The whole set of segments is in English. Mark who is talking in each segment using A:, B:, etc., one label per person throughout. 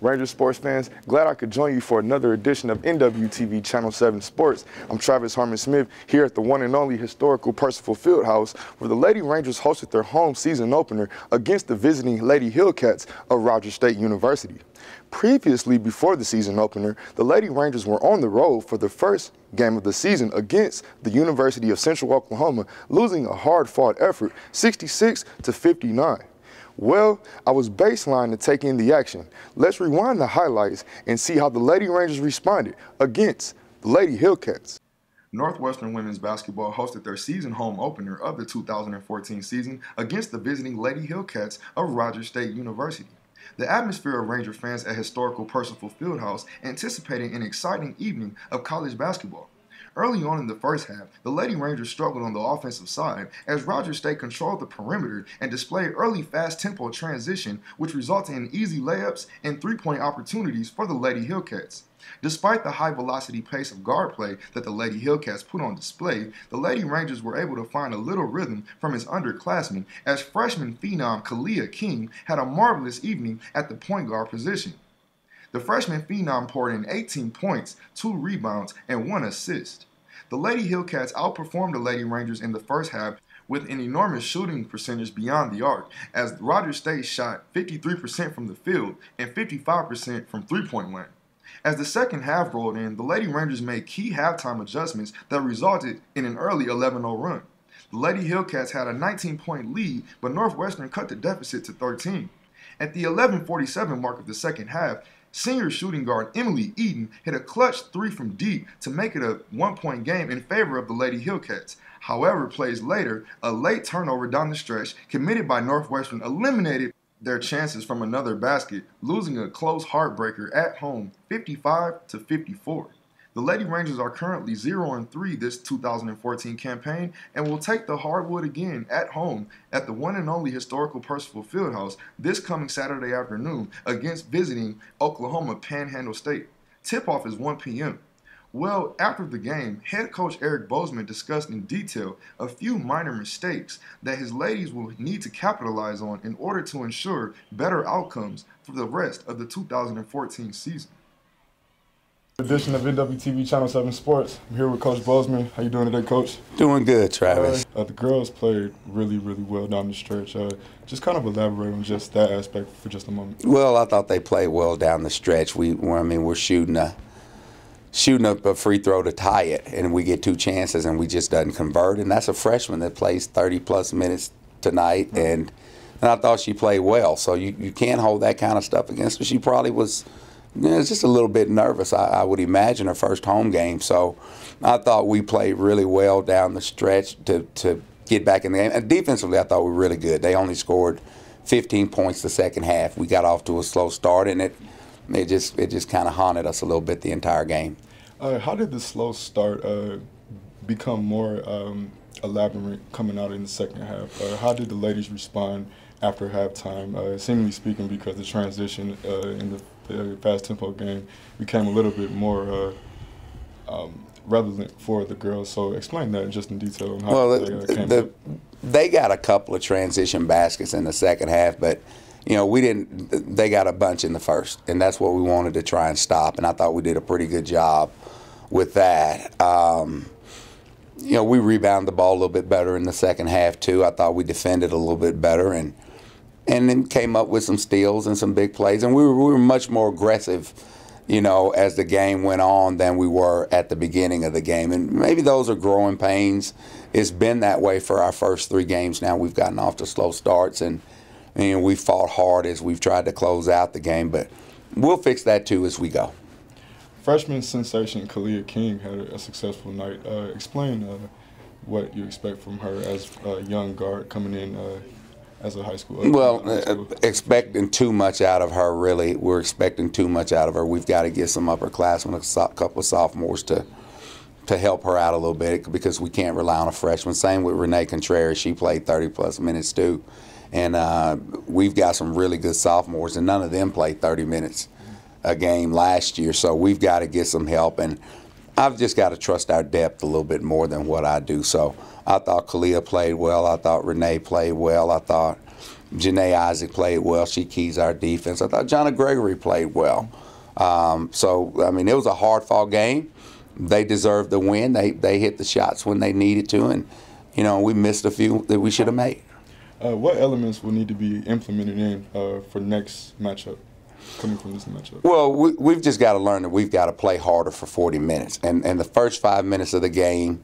A: Rangers sports fans, glad I could join you for another edition of NWTV Channel 7 Sports. I'm Travis Harmon-Smith here at the one and only historical Percival Fieldhouse, where the Lady Rangers hosted their home season opener against the visiting Lady Hillcats of Rogers State University. Previously, before the season opener, the Lady Rangers were on the road for the first game of the season against the University of Central Oklahoma, losing a hard-fought effort 66-59. Well, I was baseline to take in the action. Let's rewind the highlights and see how the Lady Rangers responded against the Lady Hillcats. Northwestern women's basketball hosted their season home opener of the 2014 season against the visiting Lady Hillcats of Rogers State University. The atmosphere of Ranger fans at historical Percival Fieldhouse anticipated an exciting evening of college basketball. Early on in the first half, the Lady Rangers struggled on the offensive side as Rogers State controlled the perimeter and displayed early fast-tempo transition, which resulted in easy layups and three-point opportunities for the Lady Hillcats. Despite the high-velocity pace of guard play that the Lady Hillcats put on display, the Lady Rangers were able to find a little rhythm from its underclassmen as freshman phenom Kalia King had a marvelous evening at the point guard position. The freshman phenom poured in 18 points, 2 rebounds, and 1 assist. The Lady Hillcats outperformed the Lady Rangers in the first half with an enormous shooting percentage beyond the arc, as Rogers State shot 53% from the field and 55% from three-point land. As the second half rolled in, the Lady Rangers made key halftime adjustments that resulted in an early 11-0 run. The Lady Hillcats had a 19-point lead, but Northwestern cut the deficit to 13. At the 11:47 mark of the second half, senior shooting guard Emily Eaton hit a clutch three from deep to make it a one-point game in favor of the Lady Hillcats. However, plays later, a late turnover down the stretch committed by Northwestern eliminated their chances from another basket, losing a close heartbreaker at home 55-54. The Lady Rangers are currently 0-3 this 2014 campaign and will take the hardwood again at home at the one and only historical Percival Fieldhouse this coming Saturday afternoon against visiting Oklahoma Panhandle State. Tip-off is 1 p.m. Well, after the game, head coach Eric Bozeman discussed in detail a few minor mistakes that his ladies will need to capitalize on in order to ensure better outcomes for the rest of the 2014 season. Edition of NWTV Channel 7 Sports. I'm here with Coach Bozeman. How you doing today, Coach?
B: Doing good, Travis.
A: The girls played really well down the stretch. Just kind of elaborate on just that aspect for just a moment.
B: Well, I thought they played well down the stretch. We're shooting up a free throw to tie it, and we get 2 chances, and we just doesn't convert. And that's a freshman that plays 30-plus minutes tonight, and I thought she played well. So you can't hold that kind of stuff against her. She probably was just a little bit nervous, I would imagine, her first home game. So I thought we played really well down the stretch to get back in the game. And defensively, I thought we were really good. They only scored 15 points the second half. We got off to a slow start, and it just kind of haunted us a little bit the entire game.
A: How did the slow start become more elaborate coming out in the second half? How did the ladies respond after halftime? Seemingly speaking, because the transition in the fast tempo game became a little bit more relevant for the girls. So explain that just in detail on how they came up.
B: They got a couple of transition baskets in the second half, but they got a bunch in the first, and that's what we wanted to try and stop, and I thought we did a pretty good job with that. We rebounded the ball a little bit better in the second half too. I thought we defended a little bit better, and then came up with some steals and some big plays, and we were much more aggressive, as the game went on than we were at the beginning of the game. And maybe those are growing pains. It's been that way for our first 3 games now. We've gotten off to slow starts, and we fought hard as we've tried to close out the game, but we'll fix that too as we go.
A: Freshman sensation Kalia King had a successful night. Explain what you expect from her as a young guard coming in as a high school.
B: Expecting too much out of her, really. We're expecting too much out of her. We've got to get some upperclassmen, a couple of sophomores to help her out a little bit, because we can't rely on a freshman. Same with Renee Contreras. She played 30-plus minutes too. And we've got some really good sophomores, and none of them played 30 minutes a game last year. So we've got to get some help, and I've just got to trust our depth a little bit more than what I do. So I thought Kalia played well. I thought Renee played well. I thought Janae Isaac played well. She keys our defense. I thought Jonna Gregory played well. So, I mean, it was a hard-fought game. They deserved the win. They hit the shots when they needed to, and, you know, we missed a few that we should have made.
A: What elements will need to be implemented in for next matchup, coming from this matchup?
B: Well, we've just got to learn that we've got to play harder for 40 minutes. And the first 5 minutes of the game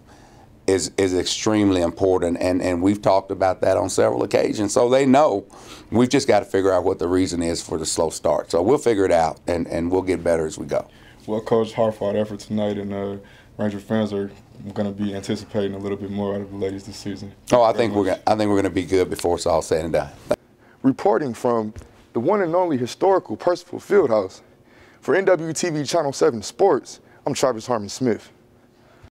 B: is extremely important, and we've talked about that on several occasions. So they know we've just got to figure out what the reason is for the slow start. So we'll figure it out, and we'll get better as we go.
A: Well, Coach, hard-fought effort tonight, and Ranger fans are going to be anticipating a little bit more out of the ladies this season.
B: Oh, I think we're going to be good before it's all said and done.
A: Reporting from the one and only historical Percival Fieldhouse, for NWTV Channel 7 Sports, I'm Travis Harmon Smith.